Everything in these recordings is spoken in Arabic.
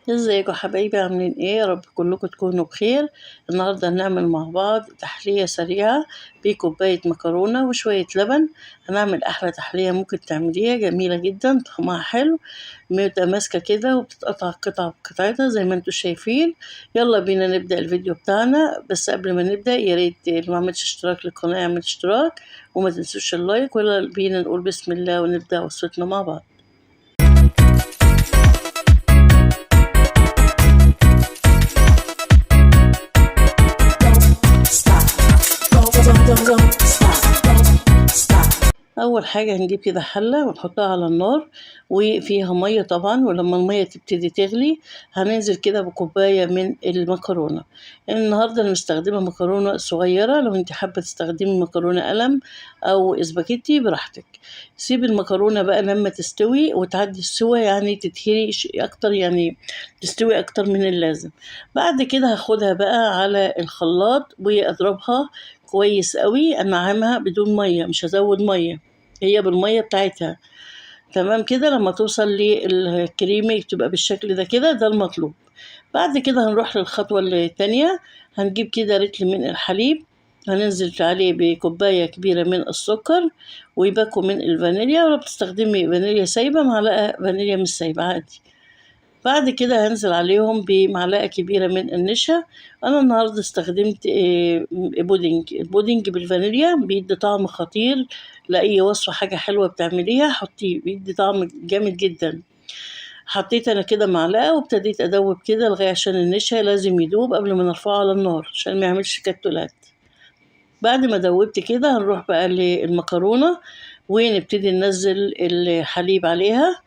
ازيكم حبايبي، عاملين ايه؟ يا رب كلكم تكونوا بخير. النهارده هنعمل مع بعض تحلية سريعة بكوباية مكرونة وشوية لبن. هنعمل احلى تحلية ممكن تعمليها، جميلة جدا، طعمها حلو، متماسكة كده وبتتقطع قطع بقطعتها زي ما انتم شايفين. يلا بينا نبدأ الفيديو بتاعنا، بس قبل ما نبدأ يا ريت اللي ما عملش اشتراك للقناة يعمل اشتراك، وما تنسوش اللايك. ويلا بينا نقول بسم الله ونبدأ وصفتنا مع بعض. اول حاجه هنجيب كده حله ونحطها على النار وفيها ميه طبعا، ولما الميه تبتدي تغلي هننزل كده بكوبايه من المكرونه. النهارده انا مستخدمه مكرونه صغيره، لو انت حابه تستخدمي مكرونه قلم او اسباجيتي براحتك. سيب المكرونه بقى لما تستوي وتعدي السوا، يعني تتهري اكتر، يعني تستوي اكتر من اللازم. بعد كده هاخدها بقى على الخلاط واضربها كويس قوي، انعمها بدون ميه، مش هزود ميه، هي بالميه بتاعتها. تمام كده، لما توصل للكريمي تبقى بالشكل ده كده، ده المطلوب. بعد كده هنروح للخطوه التانية. هنجيب كده رتل من الحليب، هننزل عليه بكوباية كبيرة من السكر ويباكو من الفانيليا، ولو بتستخدمي فانيليا سايبة معلقة فانيليا مش سايبة عادي. بعد كده هنزل عليهم بمعلقة كبيرة من النشا. أنا النهاردة استخدمت بودنج. البودنج بالفانيليا بيدي طعم خطير لأي وصفة، حاجة حلوة بتعمليها حطيه، بيدي طعم جامد جدا. حطيت أنا كده معلقة وابتديت أدوب كده لغاية، عشان النشا لازم يدوب قبل ما نرفعه على النار عشان ما يعملش كتلات. بعد ما دوبت كده هنروح بقى للمكرونة ونبتدي ننزل الحليب عليها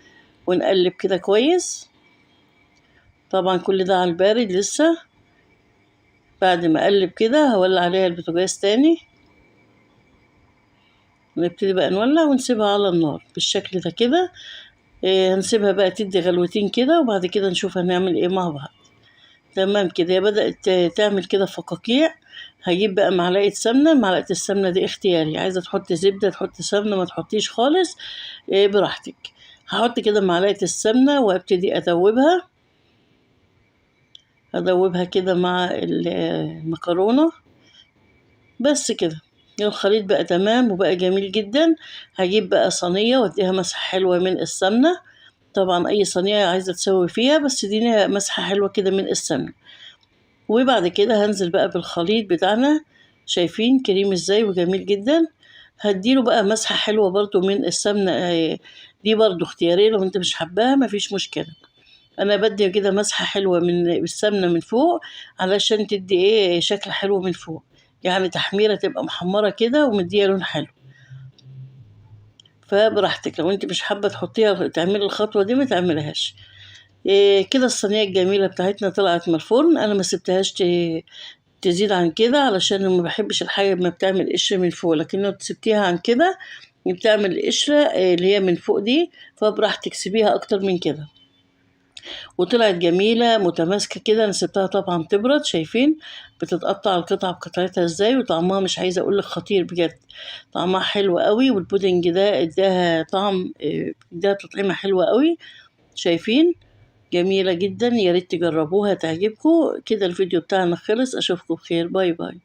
ونقلب كده كويس. طبعا كل ده على البارد لسه. بعد ما اقلب كده هولع عليها البوتاجاز تاني، ونبتدي بقى نولع ونسيبها على النار بالشكل ده كده. هنسيبها بقى تدي غلوتين كده، وبعد كده نشوف هنعمل ايه مع بعض. تمام كده، هي بدأت تعمل كده فقاقيع. هجيب بقى معلقة سمنة. معلقة السمنة دي اختياري، عايزة تحطي زبدة تحطي سمنة، ما تحطيش خالص، براحتك. هحط كده معلقة السمنة وابتدي ادوبها كده مع المكرونة. بس كده الخليط بقى تمام وبقى جميل جدا. هجيب بقى صينية واديها مسحة حلوة من السمنة. طبعا اي صينية عايزة تسوي فيها، بس دي مسحة حلوة كده من السمنة. وبعد كده هنزل بقى بالخليط بتاعنا، شايفين كريم ازاي وجميل جدا. هديله بقى مسحة حلوة برضو من السمنة. دي برضو اختيارية، لو انت مش حباها مفيش مشكلة. انا بدي كده مسحة حلوة من السمنة من فوق، علشان تدي ايه شكل حلو من فوق، يعني تحميرة تبقى محمرة كده ومديها لون حلو. فبراحتك، لو انت مش حابة تحطيها تعملي الخطوة دي ما تعملهاش. إيه كده الصينية الجميلة بتاعتنا طلعت من الفرن. انا ما سبتهاش تزيد عن كده، علشان ما بحبش الحاجة ما بتعمل قشرة من فوق، لكن لو تسبتيها عن كده بتعمل قشرة اللي هي من فوق دي، فبراحتك سيبيها اكتر من كده. وطلعت جميلة متماسكة كده. انا سبتها طبعا تبرد، شايفين بتتقطع القطعة بقطعتها ازاي، وطعمها مش عايزة اقولك خطير بجد، طعمها حلو قوي. والبودنج ده اداها طعم، اداها تطعيمة حلوة قوي. شايفين جميلة جدا، يا ريت تجربوها تعجبكم كده. الفيديو بتاعنا خلص، اشوفكم بخير، باي باي.